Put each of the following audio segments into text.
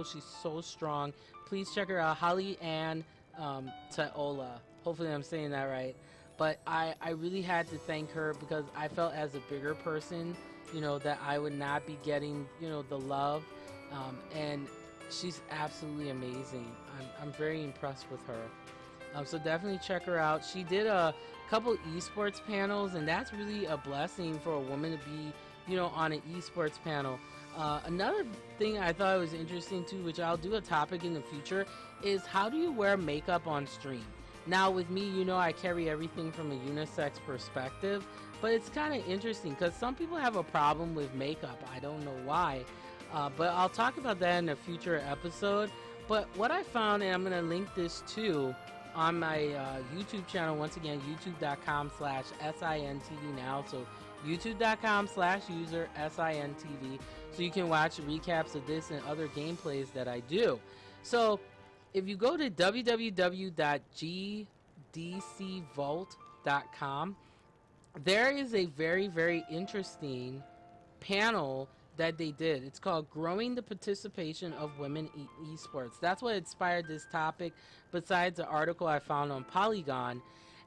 She's so strong. Please check her out, Holly Ann Taola. Hopefully, I'm saying that right. But I really had to thank her because I felt as a bigger person, that I would not be getting, the love. And she's absolutely amazing. I'm very impressed with her. So definitely check her out. She did a couple esports panels, and that's really a blessing for a woman to be, on an esports panel. Another thing I thought was interesting too, which I'll do a topic in the future, is how do you wear makeup on stream? Now with me, I carry everything from a unisex perspective, but it's kind of interesting because some people have a problem with makeup. I don't know why, but I'll talk about that in a future episode. But what I found, and I'm going to link this too on my YouTube channel, once again, youtube.com/SINTV now. So youtube.com/user SINTV. So you can watch recaps of this and other gameplays that I do. So if you go to www.gdcvault.com, there is a very, very interesting panel that they did. It's called Growing the Participation of Women in Esports. That's what inspired this topic, besides the article I found on Polygon.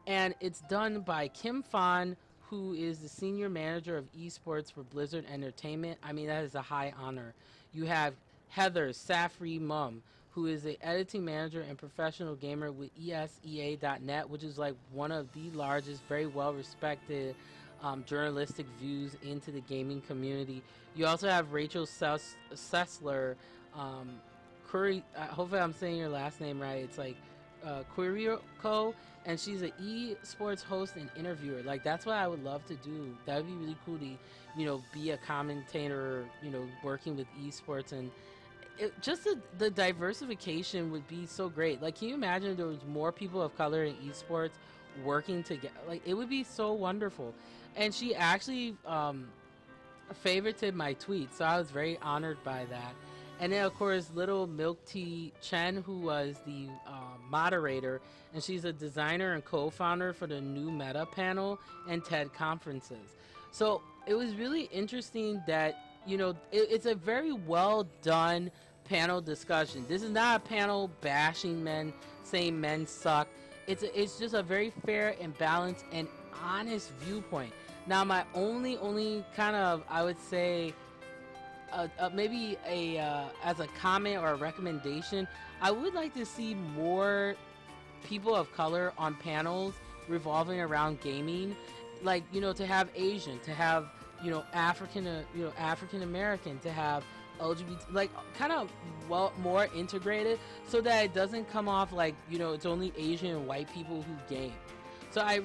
And it's done by Kim Fan, who is the senior manager of esports for Blizzard Entertainment. I mean, that is a high honor. You have Heather Safri Mum, who is the editing manager and professional gamer with ESEA.net, which is like one of the largest, very well respected journalistic views into the gaming community. You also have Rachel Sessler, hopefully I'm saying your last name right. It's like Quirico, and she's an esports host and interviewer. Like, that's what I would love to do. That would be really cool to, be a commentator, working with esports. And just the diversification would be so great. Like, can you imagine if there was more people of color in esports working together? Like, it would be so wonderful. And she actually favorited my tweet, so I was very honored by that. And then, of course, Little Milk Tea Chen, who was the moderator, and she's a designer and co-founder for the New Meta panel and TED conferences. So it was really interesting that, it's a very well done panel discussion. This is not a panel bashing men, saying men suck. It's just a very fair and balanced and honest viewpoint. Now, my only kind of, I would say, maybe as a comment or a recommendation, I would like to see more people of color on panels revolving around gaming, like, to have Asian, to have African American, to have LGBT, like, kind of more integrated, so that it doesn't come off like it's only Asian and white people who game. So I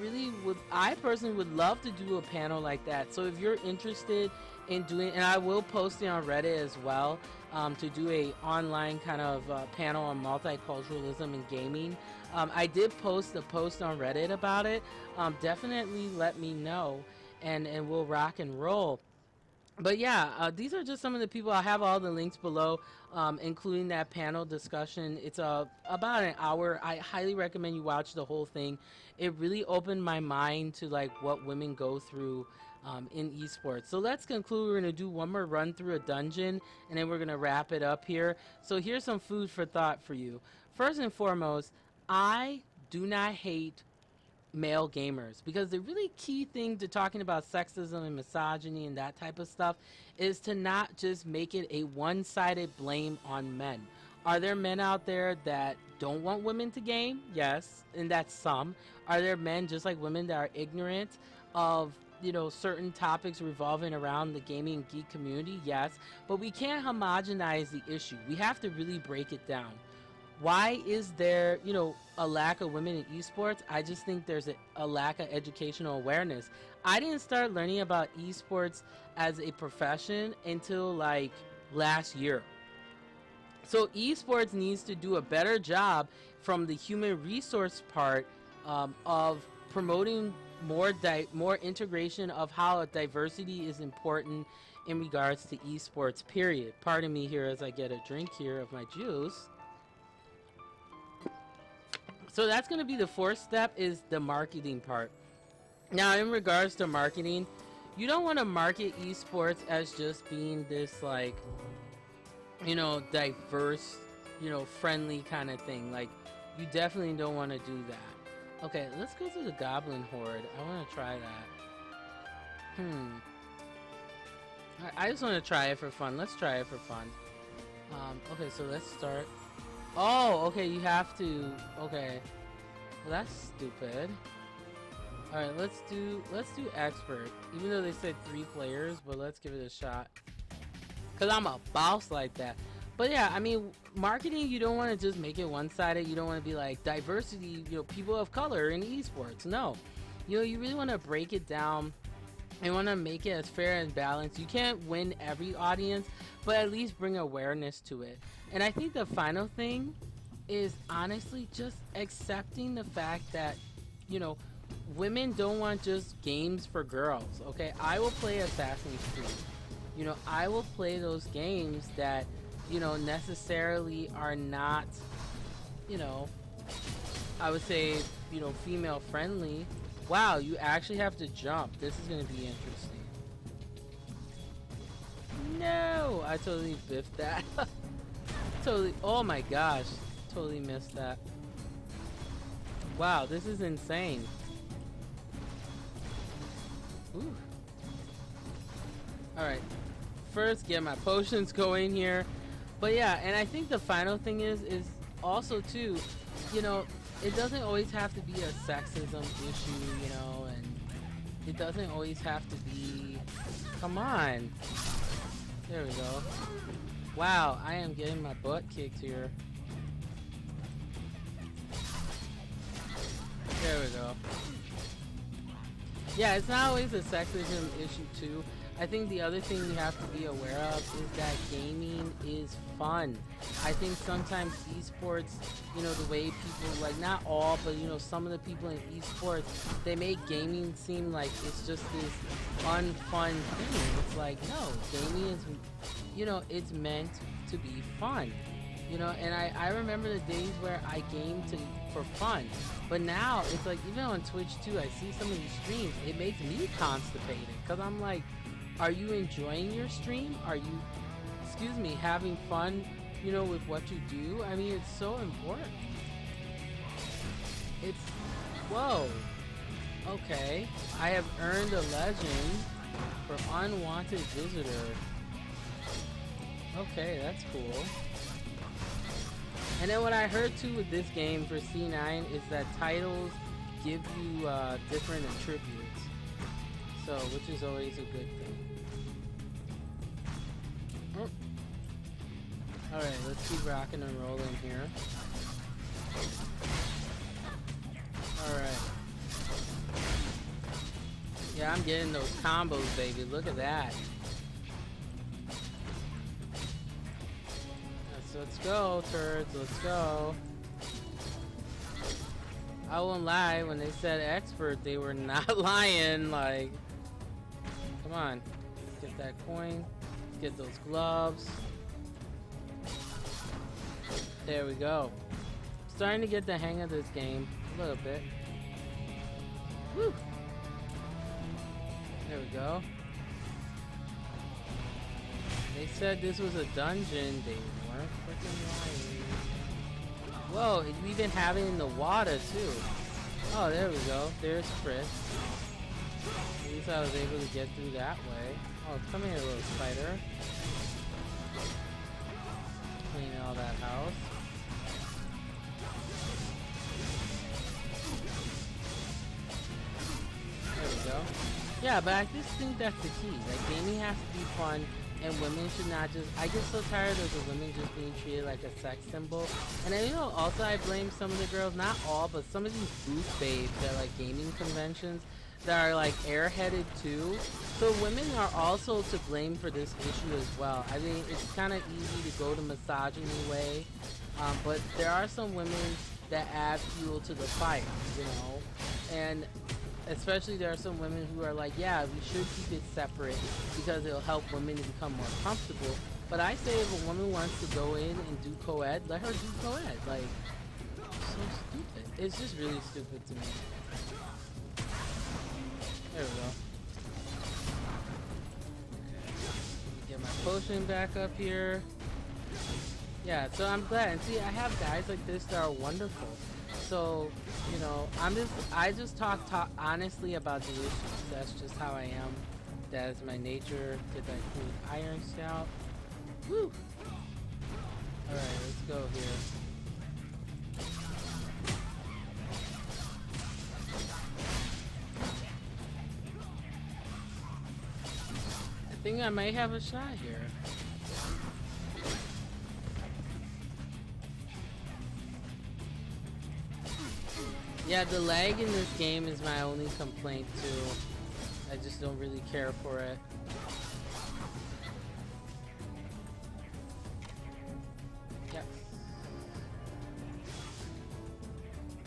personally would love to do a panel like that. So if you're interested in doing, and I will post it on Reddit as well, to do a online kind of panel on multiculturalism in gaming. I did post a post on Reddit about it. Definitely let me know, and we'll rock and roll. But yeah, these are just some of the people. I have all the links below, including that panel discussion. It's about an hour. I highly recommend you watch the whole thing. It really opened my mind to like what women go through in esports. So let's conclude. We're going to do one more run through a dungeon, and then we're going to wrap it up here. So here's some food for thought for you. First and foremost, I do not hate male gamers, because the really key thing to talking about sexism and misogyny and that type of stuff is to not just make it a one-sided blame on men. Are there men out there that don't want women to game? Yes, and that's some. Are there men just like women that are ignorant of certain topics revolving around the gaming and geek community? Yes, but we can't homogenize the issue. We have to really break it down. Why is there, a lack of women in esports? I just think there's a lack of educational awareness. I didn't start learning about esports as a profession until like last year. So esports needs to do a better job from the human resource part of promoting more integration of how diversity is important in regards to esports, period. Pardon me here as I get a drink here of my juice. So that's going to be the fourth step, is the marketing part. Now, in regards to marketing, you don't want to market esports as just being this like, diverse, friendly kind of thing. Like, you definitely don't want to do that. Okay, let's go to the Goblin Horde. I want to try that. I just want to try it for fun. Let's try it for fun. Okay, so let's start. Oh, okay, you have to. Okay, well, that's stupid. All right, let's do expert. Even though they said 3 players, but let's give it a shot. Cause I'm a boss like that. But yeah, I mean, marketing, you don't want to just make it one-sided. You don't want to be like diversity, people of color in esports. No, you really want to break it down and want to make it as fair and balanced. You can't win every audience, but at least bring awareness to it. And I think the final thing is honestly just accepting the fact that, women don't want just games for girls. Okay, I will play Assassin's Creed. I will play those games that, necessarily are not, I would say, female friendly. Wow, you actually have to jump. This is going to be interesting. No, I totally biffed that. Totally, oh my gosh, totally missed that. Wow, this is insane. Ooh. Alright, first get my potions going here. But yeah, and I think the final thing is also too, it doesn't always have to be a sexism issue, and it doesn't always have to be, come on. There we go. Wow, I am getting my butt kicked here. There we go. Yeah, it's not always a sexism issue too. I think the other thing you have to be aware of is that gaming is fun. I think sometimes esports, the way people, like not all, but some of the people in esports, they make gaming seem like it's just this unfun thing. It's like, no, gaming is, it's meant to be fun. And I remember the days where I gamed for fun. But now, it's like, even on Twitch too, I see some of these streams, it makes me constipated. Because I'm like, are you enjoying your stream? Are you, having fun, with what you do? I mean, it's so important. It's, whoa. Okay. I have earned a legend for unwanted visitor. Okay, that's cool. And then what I heard too with this game for C9 is that titles give you different attributes. So, which is always a good thing. Oh. Alright, let's keep rocking and rolling here. Alright. Yeah, I'm getting those combos, baby. Look at that. Let's go, turds. Let's go. I won't lie. When they said expert, they were not lying. Like, come on. Let's get that coin. Let's get those gloves. There we go. Starting to get the hang of this game a little bit. Woo! There we go. They said this was a dungeon. They weren't freaking lying. Whoa, we even have it in the water too. Oh, there we go. There's Chris. At least I was able to get through that way. Oh, come here, little spider. Clean all that house. There we go. Yeah, but I just think that's the key. Like, gaming has to be fun, and women should not just... I get so tired of the women just being treated like a sex symbol. And then, also I blame some of the girls, not all, but some of these booth babes at, like, gaming conventions that are, like, airheaded too. So women are also to blame for this issue as well. I mean, it's kind of easy to go the misogyny way, but there are some women that add fuel to the fire, And especially there are some women who are like, yeah, we should keep it separate because it'll help women to become more comfortable. But I say if a woman wants to go in and do co-ed, let her do co-ed. Like, so stupid. It's just really stupid to me. There we go. Get my potion back up here. Yeah, so I'm glad. And see, I have guys like this that are wonderful. So, I just talk honestly about the issues. That's just how I am. That is my nature. Get that cool iron scout. Woo! Alright, let's go here. I think I might have a shot here. Yeah, the lag in this game is my only complaint too. I just don't really care for it. Yep.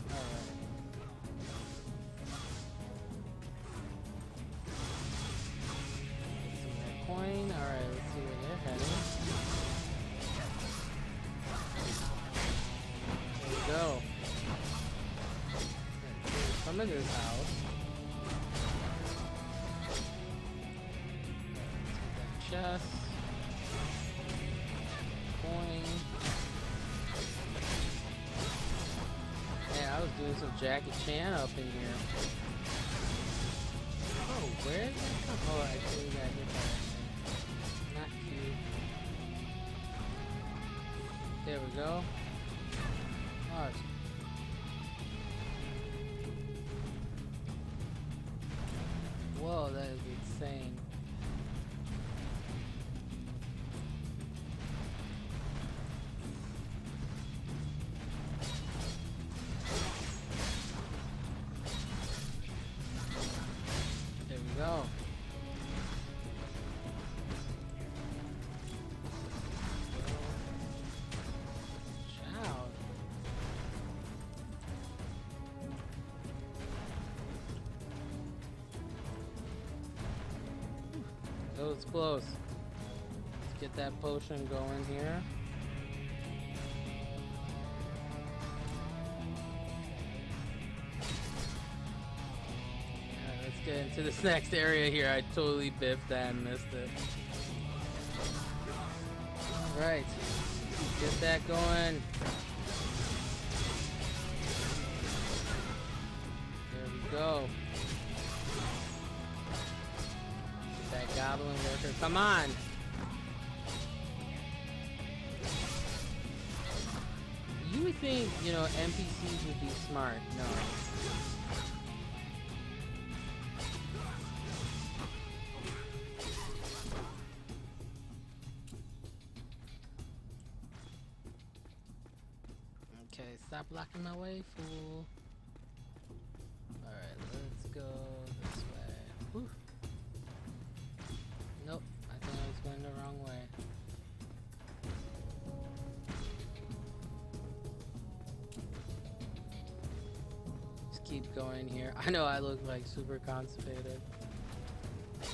Alright. Some more coin. Alright, let's see where they're heading. There we go. Some of this house. Chest. Coin. Man, I was doing some Jackie Chan up in here. Oh, where did that come? Oh, I think that hit that. Not cute. There we go. Oh, whoa, that is insane. There we go. Child. That was close. Let's get that potion going here. Alright, let's get into this next area here. I totally biffed that and missed it. Alright, get that going. There we go. That goblin worker, come on! You would think, NPCs would be smart. No. Okay, stop blocking my way, fool. Alright, let's go this way. Whew. Nope, I think I was going the wrong way. Just keep going here. I know I look like super constipated. There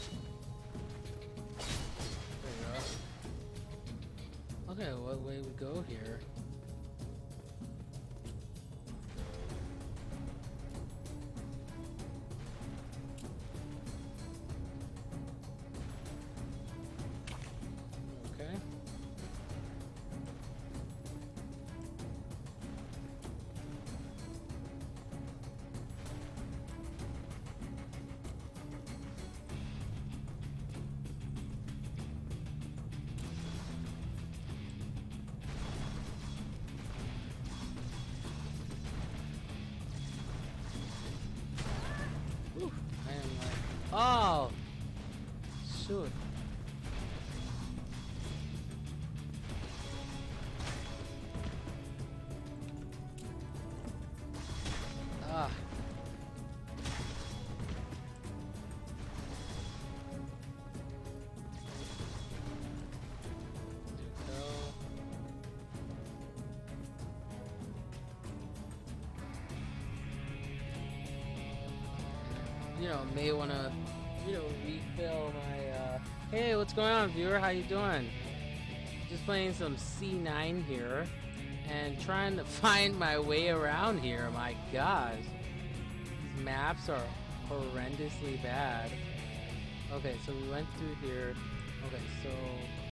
we go. Okay, what way we go here? Oh! Shoot. Ah. May want to, refill my, hey, what's going on, viewer? How you doing? Just playing some C9 here and trying to find my way around here. My gosh. These maps are horrendously bad. Okay, so we went through here. Okay, so